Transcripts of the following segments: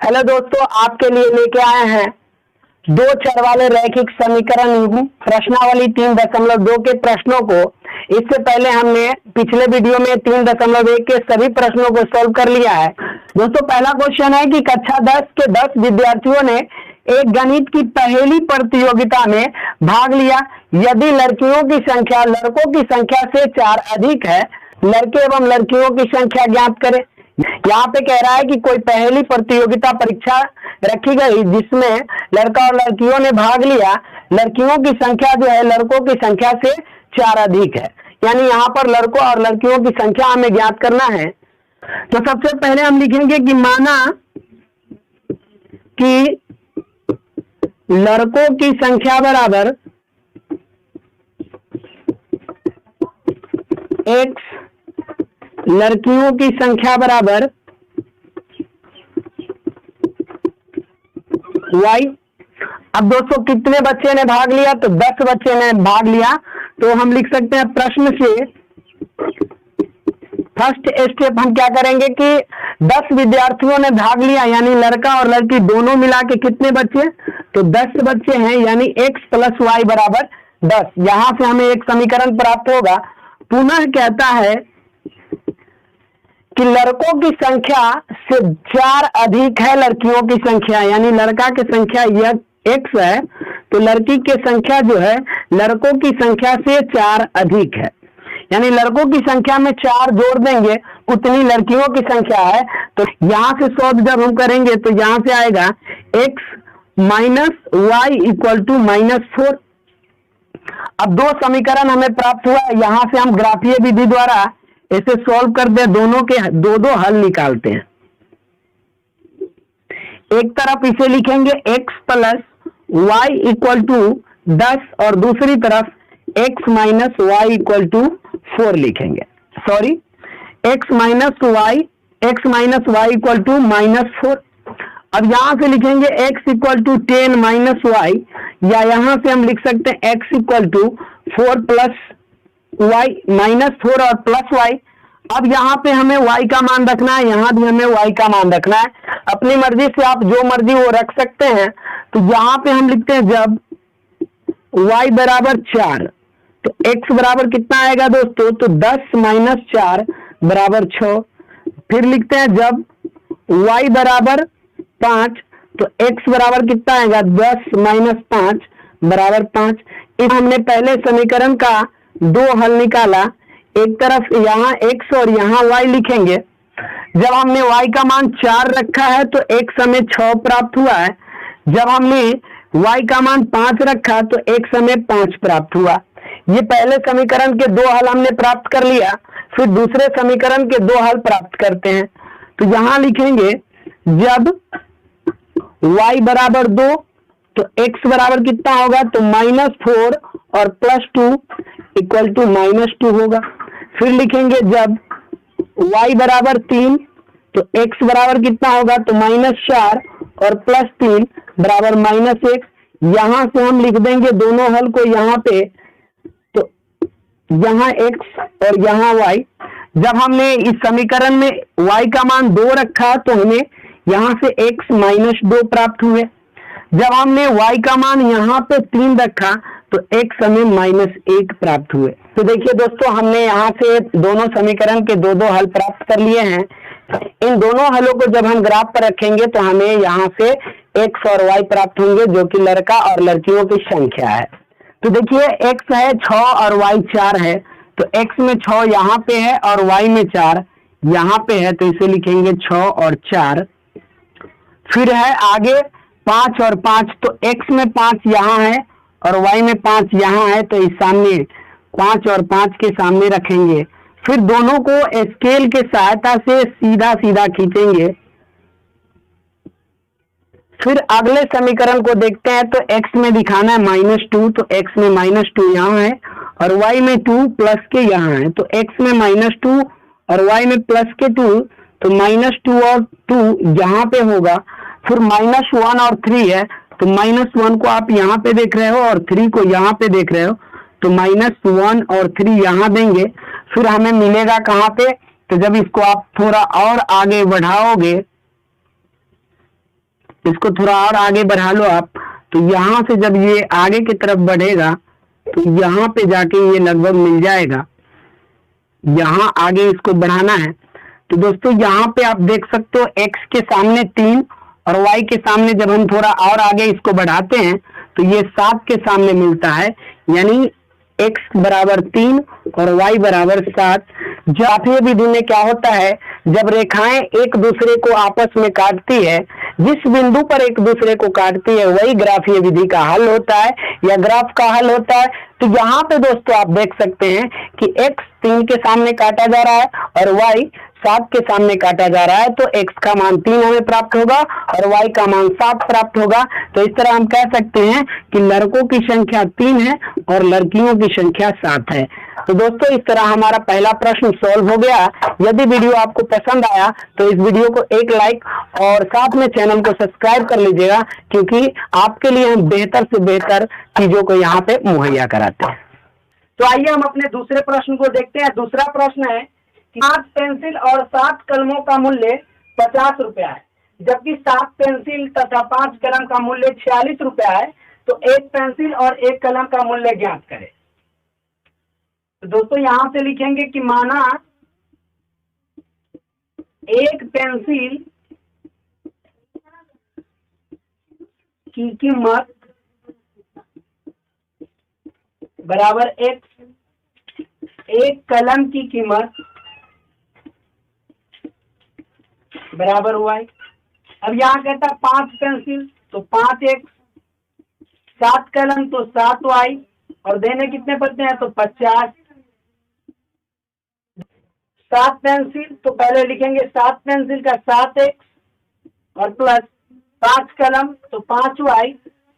Hello दोस्तों, आपके लिए लेके आए हैं दो चर वाले रैखिक समीकरण युग्म प्रश्नावली 3.2 के प्रश्नों को। इससे पहले हमने पिछले वीडियो में 3.1 के सभी प्रश्नों को सॉल्व कर लिया है। दोस्तों, पहला क्वेश्चन है कि कक्षा 10 के 10 विद्यार्थियों ने एक गणित की पहली प्रतियोगिता में भाग लिया। यदि लड़कियों की संख्या लड़कों की संख्या से 4 अधिक है, लड़के एवं लड़कियों की संख्या ज्ञात करें। यहाँ पे कह रहा है कि कोई पहली प्रतियोगिता परीक्षा रखी गई जिसमें लड़का और लड़कियों ने भाग लिया। लड़कियों की संख्या जो है लड़कों की संख्या से 4 अधिक है, यानी यहाँ पर लड़कों और लड़कियों की संख्या हमें ज्ञात करना है। तो सबसे पहले हम लिखेंगे कि माना कि लड़कों की संख्या बराबर x, लड़कियों की संख्या बराबर y। अब दोस्तों कितने बच्चे ने भाग लिया? तो 10 बच्चे ने भाग लिया। तो हम लिख सकते हैं प्रश्न से फर्स्ट स्टेप हम क्या करेंगे कि 10 विद्यार्थियों ने भाग लिया, यानी लड़का और लड़की दोनों मिला के कितने बच्चे? तो 10 बच्चे हैं, यानी x + y बराबर 10। यहां से हमें एक समीकरण प्राप्त होगा। पुनः कहता है कि लड़कों की संख्या से 4 अधिक है लड़कियों की संख्या, यानी लड़का की संख्या यह x है, तो लड़की की संख्या जो है लड़कों की संख्या से 4 अधिक है, यानी लड़कों की संख्या में 4 जोड़ देंगे उतनी लड़कियों की संख्या है। तो यहां से सॉल्व जब हम करेंगे तो यहां से आएगा x - y = -4। अब दो समीकरण हमें प्राप्त हुआ। यहां से हम ग्राफीय विधि द्वारा इसे सॉल्व कर दे, दोनों के दो हल निकालते हैं। एक तरफ इसे लिखेंगे x + y = 10 और दूसरी तरफ x - y = 4 लिखेंगे। Sorry, x - y = -4। अब यहां से लिखेंगे x = 10 - y, या यहां से हम लिख सकते हैं x = 4 + y -4 और प्लस y। अब यहाँ पे हमें y का मान रखना है, यहाँ भी हमें y का मान रखना है। अपनी मर्जी से आप जो मर्जी वो रख सकते हैं। तो यहाँ पे हम लिखते हैं जब y बराबर 4 तो x बराबर कितना आएगा दोस्तों? तो 10 - 4 बराबर 6। फिर लिखते हैं जब y बराबर 5 तो x बराबर कितना आएगा? 10 - 5 बराबर 5। इस हमने पहले समीकरण का 2 हल निकाला। एक तरफ यहाँ x और यहाँ y लिखेंगे। जब हमने y का मान 4 रखा है तो x हमें 6 प्राप्त हुआ है। जब हमने y का मान 5 रखा तो x हमें 5 प्राप्त हुआ। ये पहले समीकरण के 2 हल हमने प्राप्त कर लिया। फिर दूसरे समीकरण के 2 हल प्राप्त करते हैं। तो यहाँ लिखेंगे जब y बराबर 2 तो x बराबर कितना होगा? तो -4 और +2 = -2 होगा। फिर लिखेंगे जब y बराबर 3 तो x बराबर कितना होगा? तो -4 और +3 बराबर -1। यहां से हम लिख देंगे दोनों हल को यहाँ पे, तो यहाँ x और यहाँ y। जब हमने इस समीकरण में y का मान 2 रखा तो हमें यहाँ से x - 2 प्राप्त हुए। जब हमने y का मान यहाँ पे 3 रखा तो x हमें -1 प्राप्त हुए। तो देखिए दोस्तों, हमने यहाँ से दोनों समीकरण के 2 हल प्राप्त कर लिए हैं। इन दोनों हलों को जब हम ग्राफ पर रखेंगे तो हमें यहाँ से x और y प्राप्त होंगे, जो कि लड़का और लड़कियों की संख्या है। तो देखिए x है 6 और y 4 है, तो x में 6 यहाँ पे है और y में 4 यहाँ पे है, तो इसे लिखेंगे 6 और 4। फिर है आगे 5 और 5, तो x में 5 यहाँ है और y में 5 यहाँ है, तो इस सामने 5 और 5 के सामने रखेंगे। फिर दोनों को स्केल के सहायता से सीधा सीधा खींचेंगे। फिर अगले समीकरण को देखते हैं। तो x में दिखाना है -2, तो x में -2 यहाँ है और y में 2 प्लस के यहाँ है, तो x में -2 और y में प्लस के 2, तो -2 और 2 यहाँ पे होगा। फिर -1 और 3 है, तो -1 को आप यहाँ पे देख रहे हो और 3 को यहाँ पे देख रहे हो, तो -1 और 3 यहाँ देंगे। फिर हमें मिलेगा कहाँ पे? तो जब इसको आप थोड़ा और आगे बढ़ाओगे इसको थोड़ा और आगे बढ़ा लो आप, तो यहाँ से जब ये आगे की तरफ बढ़ेगा तो यहाँ पे जाके ये लगभग मिल जाएगा। यहाँ आगे इसको बढ़ाना है। तो दोस्तों यहाँ पे आप देख सकते हो x के सामने 3 और y के सामने जब हम थोड़ा और आगे इसको बढ़ाते हैं तो ये 7 के सामने मिलता है, यानी x बराबर 3 और y बराबर 7। ग्राफीय विधि में क्या होता है, जब रेखाएं एक दूसरे को आपस में काटती है, जिस बिंदु पर एक दूसरे को काटती है वही ग्राफीय विधि का हल होता है या ग्राफ का हल होता है। तो यहाँ पे दोस्तों आप देख सकते हैं कि x 3 के सामने काटा जा रहा है और y 7 के सामने काटा जा रहा है, तो x का मान 3 हमें प्राप्त होगा और y का मान 7 प्राप्त होगा। तो इस तरह हम कह सकते हैं कि लड़कों की संख्या 3 है और लड़कियों की संख्या 7 है। तो दोस्तों इस तरह हमारा पहला प्रश्न सॉल्व हो गया। यदि वीडियो आपको पसंद आया तो इस वीडियो को एक लाइक और साथ में चैनल को सब्सक्राइब कर लीजिएगा, क्योंकि आपके लिए हम बेहतर से बेहतर चीजों को यहाँ पे मुहैया कराते हैं। तो आइए हम अपने दूसरे प्रश्न को देखते हैं। दूसरा प्रश्न है कि 5 पेंसिल और 7 कलमों का मूल्य 50 रुपया है, जबकि 7 पेंसिल तथा 5 कलम का मूल्य 46 रुपया है। तो एक पेंसिल और एक कलम का मूल्य ज्ञात करें। तो दोस्तों यहां से लिखेंगे कि माना एक पेंसिल की कीमत बराबर x, एक कलम की कीमत बराबर y। अब यहाँ कहता 5 पेंसिल तो 5x, 7 कलम तो 7y और देने कितने पड़ते हैं तो 50। 7 पेंसिल तो पहले लिखेंगे 7 पेंसिल का 7x और प्लस 5 कलम तो 5y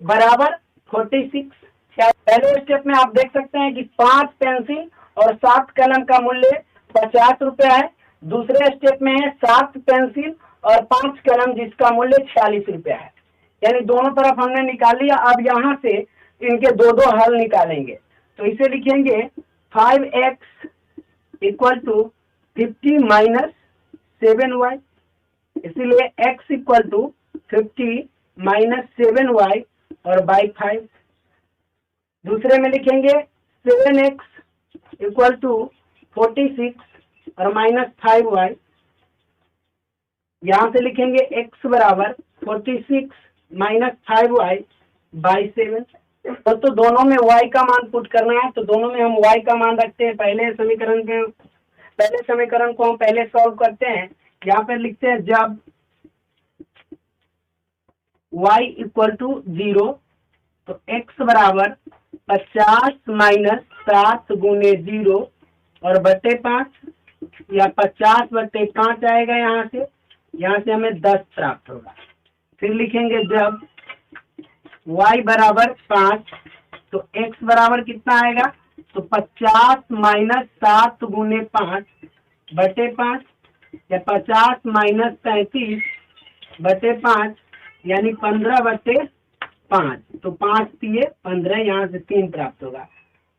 बराबर 46। पहले स्टेप में आप देख सकते हैं कि 5 पेंसिल और 7 कलम का मूल्य 50 रुपया है। दूसरे स्टेप में है 7 पेंसिल और 5 कलम जिसका मूल्य 46 रुपया है। यानी दोनों तरफ हमने निकाल लिया। अब यहाँ से इनके दो हल निकालेंगे। तो इसे लिखेंगे 5x equal to 50 minus 7y, इसीलिए x equal to 50 minus 7y और बाई 5। दूसरे में लिखेंगे 7x इक्वल टू 46 और माइनस 5y। यहां से लिखेंगे x बराबर 46 माइनस 5y बाई 7। तो दोनों में y का मान पुट करना है, तो दोनों में हम y का मान रखते हैं। पहले समीकरण को हम पहले सॉल्व करते हैं। यहाँ पर लिखते हैं जब y इक्वल टू 0 तो x बराबर 50 माइनस 7 गुने 0 और बटे 5 या 50 बटे 5 आएगा। यहाँ से हमें 10 प्राप्त होगा। फिर लिखेंगे जब y बराबर 5 तो x बराबर कितना आएगा तो 50 माइनस 7 गुने 5 बटे 5 या 50 माइनस 33 बटे 5 यानी 15 बटे 5। तो 5 दिए 15, यहाँ से 3 प्राप्त होगा।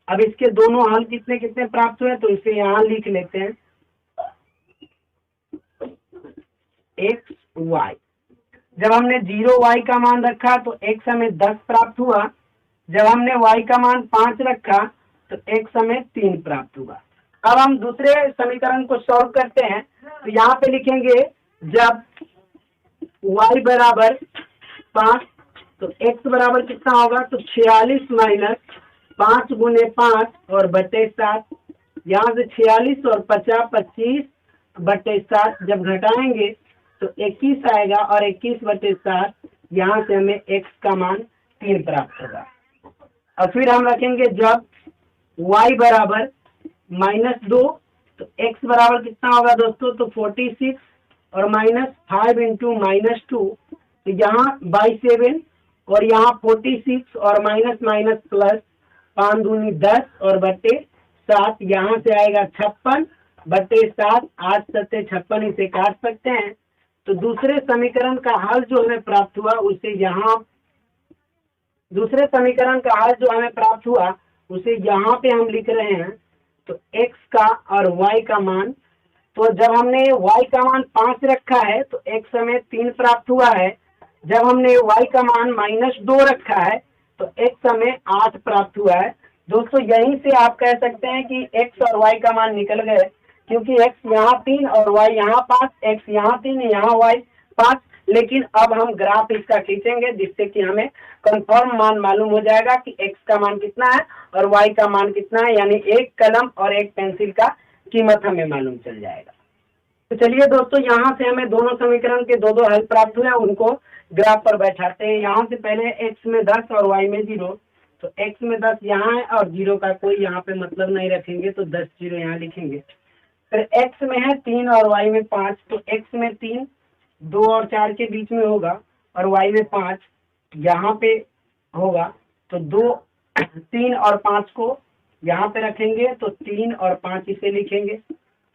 अब इसके दोनों हल कितने कितने प्राप्त हुए तो इसे यहाँ लिख लेते हैं x y। जब हमने 0y का मान रखा तो x हमें 10 प्राप्त हुआ। जब हमने y का मान 5 रखा तो x हमें 3 प्राप्त हुआ। अब हम दूसरे समीकरण को सॉल्व करते हैं। तो यहाँ पे लिखेंगे जब y बराबर 5 तो x बराबर कितना होगा तो 46 माइनस 5 गुने 5 और बटे 7। यहाँ से 46 और 50 25 बटे 7 जब घटाएंगे तो 21 आएगा और 21 बटे 7 यहाँ से हमें x का मान 3 प्राप्त होगा। और फिर हम रखेंगे जब y बराबर -2 तो x बराबर कितना होगा दोस्तों तो 46 और माइनस 5 इंटू -2 तो यहाँ बाई 7 और यहाँ 46 और माइनस माइनस प्लस 5 दूनी 10 और बटे 7 यहाँ से आएगा 56 बटे 7। 8 सत्ते 56 इसे काट सकते हैं। तो दूसरे समीकरण का हल जो हमें प्राप्त हुआ उसे यहाँ पे हम लिख रहे हैं। तो x का और y का मान, तो जब हमने y का मान 5 रखा है तो x हमें 3 प्राप्त हुआ है। जब हमने y का मान -2 रखा है तो x हमें 8 प्राप्त हुआ है। दोस्तों यहीं से आप कह सकते हैं कि x और y का मान निकल गए, क्योंकि x यहाँ 3 और y यहाँ 5, x यहाँ 3 यहाँ y 5। लेकिन अब हम ग्राफ इसका खींचेंगे जिससे कि हमें कंफर्म मान मालूम हो जाएगा कि x का मान कितना है और y का मान कितना है, यानी एक कलम और एक पेंसिल का कीमत हमें मालूम चल जाएगा। तो चलिए दोस्तों, यहाँ से हमें दोनों समीकरण के दो हल प्राप्त हुए, उनको ग्राफ पर बैठाते हैं। यहाँ से पहले x में 10 और y में 0, तो x में 10 यहाँ है और 0 का कोई यहाँ पे मतलब नहीं रखेंगे, तो 10 0 यहाँ लिखेंगे। फिर x में है 3 और y में 5, तो x में 3 2 और 4 के बीच में होगा और y में 5 यहाँ पे होगा, तो 2 3 और 5 को यहाँ पे रखेंगे, तो 3 और 5 इसे लिखेंगे।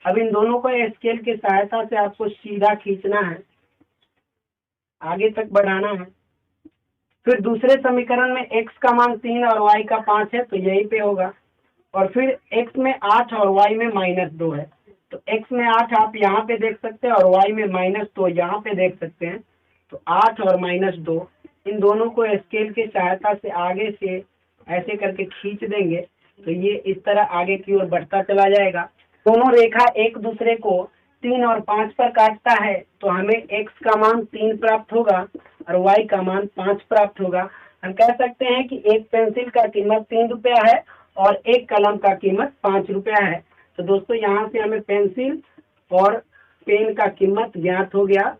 अब इन दोनों को स्केल की सहायता से आपको सीधा खींचना है, आगे तक बढ़ाना है। फिर दूसरे समीकरण में x का मान 3 और y का 5 है, तो यहीं पे होगा। और फिर x में 8 और y में -2 है, तो x में 8 आप यहाँ पे देख सकते हैं और y में -2 यहाँ पे देख सकते हैं। तो 8 और -2 इन दोनों को स्केल की सहायता से आगे से ऐसे करके खींच देंगे, तो ये इस तरह आगे की ओर बढ़ता चला जाएगा। दोनों रेखा एक दूसरे को 3 और 5 पर काटता है, तो हमें x का मान 3 प्राप्त होगा और y का मान 5 प्राप्त होगा। हम कह सकते हैं कि एक पेंसिल का कीमत 3 रुपया है और एक कलम का कीमत 5 रुपया है। तो दोस्तों यहाँ से हमें पेंसिल और पेन का कीमत ज्ञात हो गया।